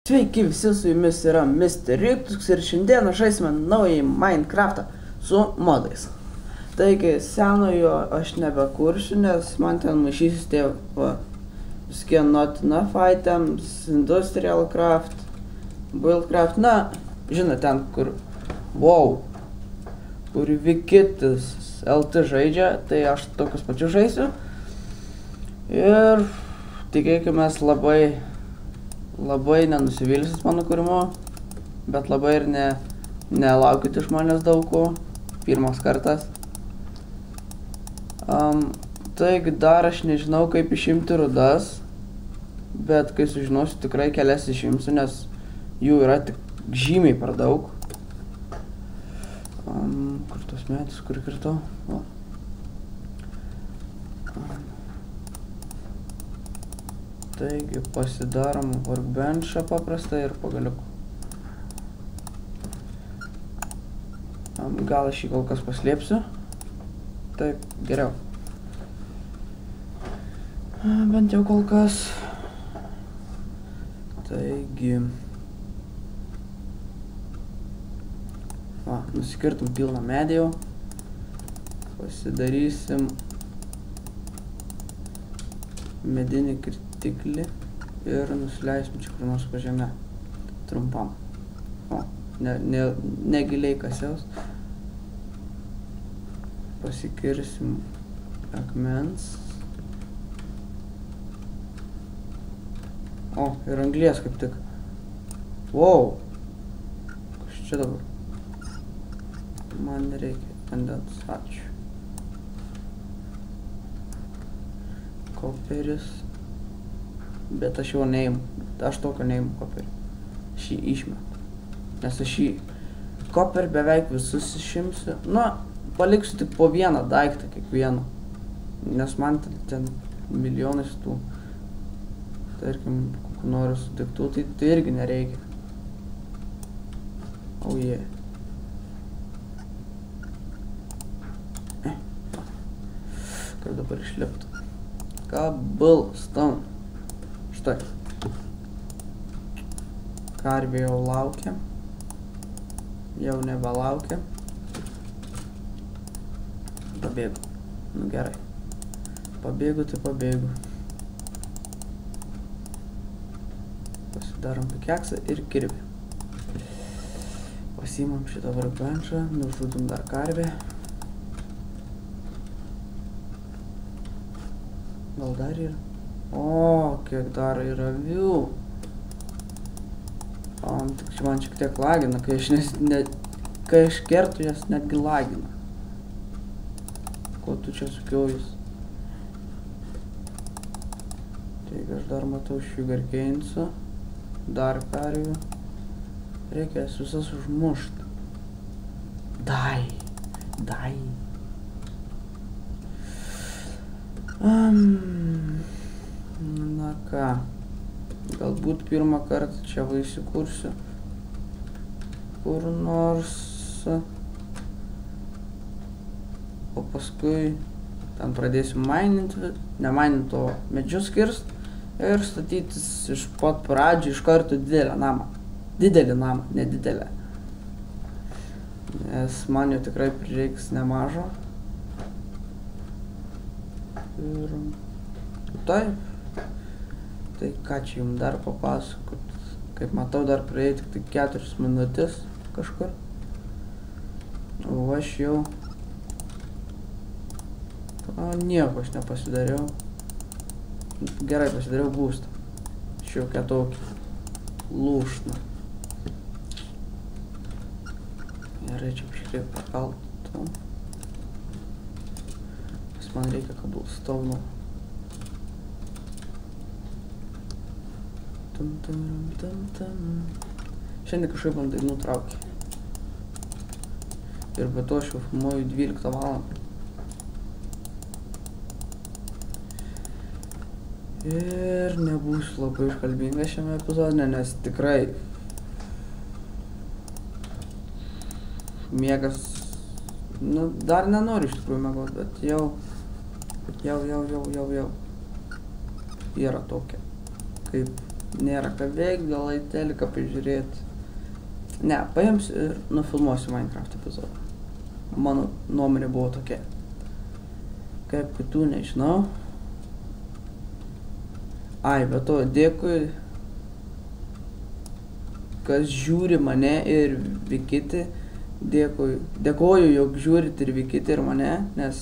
Sveiki visi, su jumis yra Mr. Riptus ir šiandieną žaisime naują Minecraftą su modais. Taigi senojo aš nebekursiu, nes man ten maišysis tie visokie not enough items, industrial craft, buildcraft, na, žinot ten kur, kur Vikitis LT žaidžia, tai aš tokius pačius žaisiu. Ir tikėkime labai nenusivylusius mano kūrimu, bet labai ir nelaukite iš manęs daug ko, pirmas kartas. Taigi dar aš nežinau kaip išimti rudas, bet kai sužinosiu tikrai kelias išimsiu, nes jų yra tik žymiai per daug. Kur tos medis, kur kirtau? Taigi pasidarom workbenchą paprastą ir pagaliukų. Gal aš jį kol kas paslėpsiu. Taip, geriau. Bent jau kol kas. Taigi. Nusikirtum pilną medį jau. Pasidarysim medinį kirtiklį ir nusileisim čia kur nors po žemę trumpam. Negiliai kasiaus. Pasikirsim akmens. Ir anglies kaip tik. Kas čia dabar? Man reikia vandens, ačiū. Koperis. Bet aš jau neimu. Aš tokio neimu koperį. Aš jį išmetu. Nes aš jį koperį beveik visus išimsiu. Paliksiu tik po vieną daiktą kiekvieną. Nes man ten milijonas tų, tarkim, kokių noriu sudaiktų, tai irgi nereikia. Kaip dabar išliptų. Cobblestone. Štai. Karvė jau laukia. Jau nebelaukia. Pabėgu. Gerai. Pabėgu, tai pabėgu. Pasidarom pikeksą ir kirvį. Pasiimam šitą workbenchą, nužudom dar karvę. Gal dar yra? Kiek dar yra avių. Tik man šiek tiek lagina, kai aš kertu jas netgi lagina. Ko tu čia sukiaujus? Taigi aš dar matau sugarcanesų, dar karvių. Reikia jas visas užmušti. Dai. Na ką, galbūt pirmą kartą čia įsikursiu kur nors, o paskui ten pradėsiu nemainint, o medžius kirst ir statytis iš pat pradžių iš karto didelį namą, nedidelę, nes man jau tikrai prireiks nemažo. Ir taip, tai ką čia jums dar papasakot, kaip matau dar praėjo tik 4 minutės kažkur, o aš jau nieko aš nepasidariau, gerai pasidariau būstą, šiokią tokį lūšną, gerai čia kažkaip pakaltų. Man reikia cobblestone. Šiandien kažkaip man dainų traukia. Ir be to aš jau filmuoju 12 valandą. Ir nebūsiu labai iškalbingas šiame epizode, nes tikrai miegas, dar nenoriu iš tikrųjų miegot, bet jau yra tokia, kaip nėra ką veikti, gal į teliką pažiūrėti. Ne, paimsiu ir nufilmuosiu Minecraft epizodą. Mano nuomonė buvo tokia. Kaip kitų nežinau. Ai, bet to dėkui, kas žiūri mane ir Vikitį. Dėkoju, jog žiūrit ir Vikitį ir mane, nes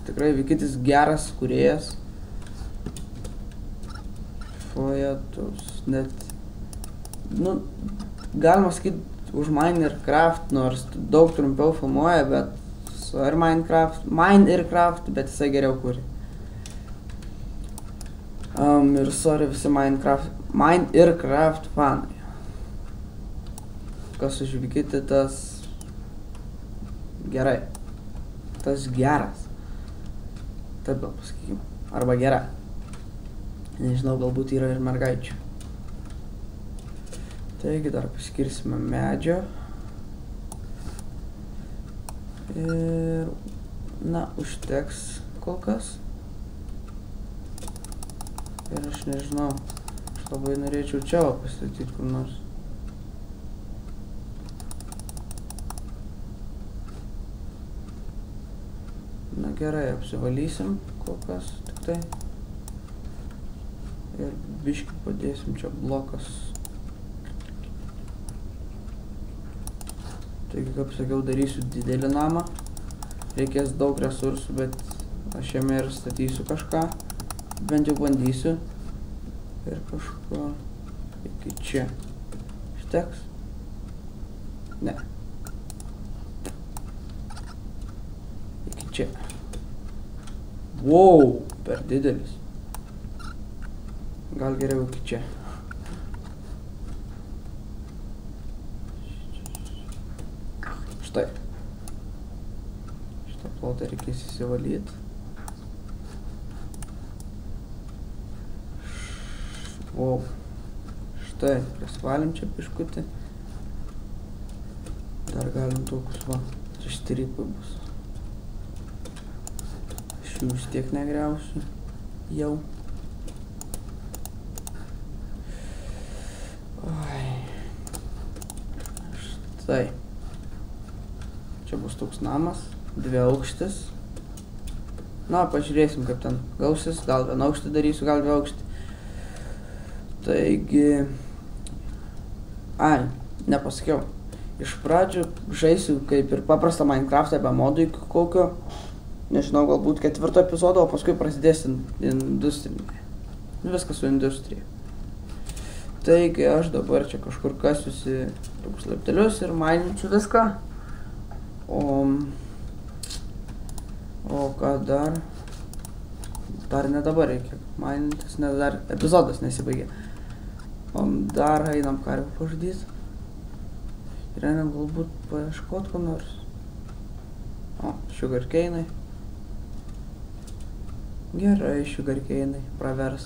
tikrai Vikitis geras kūrėjas. Fojetus, net, nu, galima sakyti už Minecraft, nors daug trumpiau filmuoja, bet sorry Minecraft, bet jisai geriau kūrė. Ir sorry visi Minecraft fanai. Kas už Vikitį, tas gerai. Tas geras. Taip gal pasakykime. Arba gera. Nežinau, galbūt yra ir mergaičių. Taigi dar paskirsime medžio. Ir, na, užteks kol kas. Ir aš nežinau, aš labai norėčiau čia pastatyti kur nors. Na gerai, apsivalysim kol kas tik tai. Ir biškį padėsim čia blokas. Taigi, kaip sakiau, darysiu didelį namą. Reikės daug resursų, bet aš jame ir statysiu kažką. Bent jau bandysiu. Ir kažko iki čia. Užteks? Ne. Iki čia. Wow, per didelis. Gal geriau iki čia. Štai. Šitą plotą reikės įsivalyti. Wow. Štai, prisivalim čia piškutį. Dar galim tokius va. Čia štrypai bus. Aš jų vis tiek negriausiu. Jau. Štai. Čia bus toks namas, 2 aukštis. Na, pažiūrėsim, kaip ten gausis. Gal 1 aukštį darysiu, gal 2 aukštį. Taigi... Ai, nepasakiau. Iš pradžių žaisiu kaip ir paprastą Minecraftą be modų iki kokio, nežinau, galbūt 4 epizodo, o paskui prasidės industrinė. Viskas su industrija. Taigi aš dabar čia kažkur kasiusi tokius laiptelius ir maininčiu viską. O ką dar? Dar ne dabar reikia mainintis, nes dar epizodas nesibaigė. Dar einam karvę pažudyti. Ir einam galbūt paieškot ko nors. Sugarcane'ai. Gerai, sugarcane'ai pravers.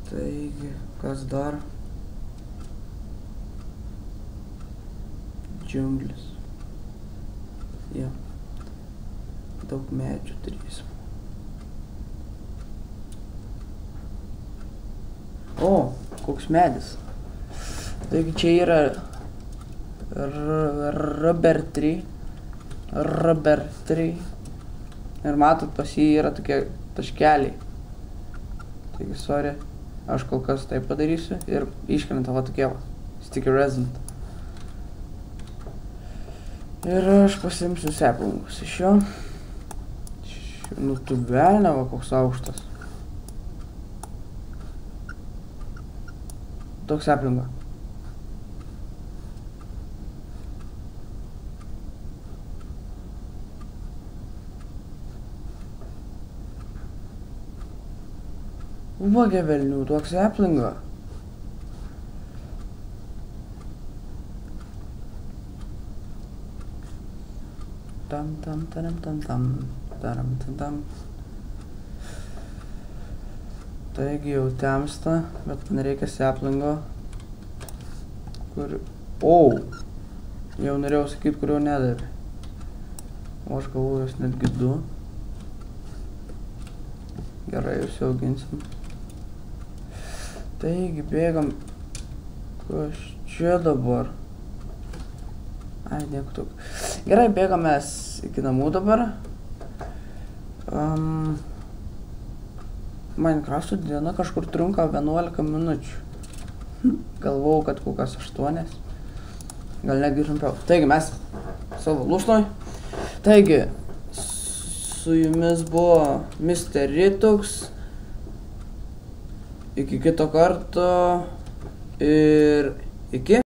Taigi, kas dar? Džiunglis. Jo. Daug medžių turėsim. O, koks medis. Taigi čia yra rubber tree. Ir matot, pas jį yra tokie taškeliai. Taigi, sorry. Aš kol kas taip padarysiu ir iškrenta va tokie va. Sticky resin. Ir aš pasimsiu seplingus iš jo. Nu tu velnia va koks aukštas. Toks seplingo. Ubagė velnių, toks seplingo. Taigi jau temsta, bet man reikia seplingo. Jau norėjau sakyti, kurio nedavė. O aš galvoju, jos netgi 2. Gerai, jūs jau auginsim. Taigi, bėgam. Kas čia dabar? Ai, nieko tok. Gerai, bėgam mes iki namų dabar. Minecrafto diena kažkur trunka 11 minučių. Galvojau, kad kokias 8. Gal netgi trumpiau. Taigi, mes savo lūšnoj. Taigi, su jumis buvo Mr. Ritux. Iki kito karto ir iki.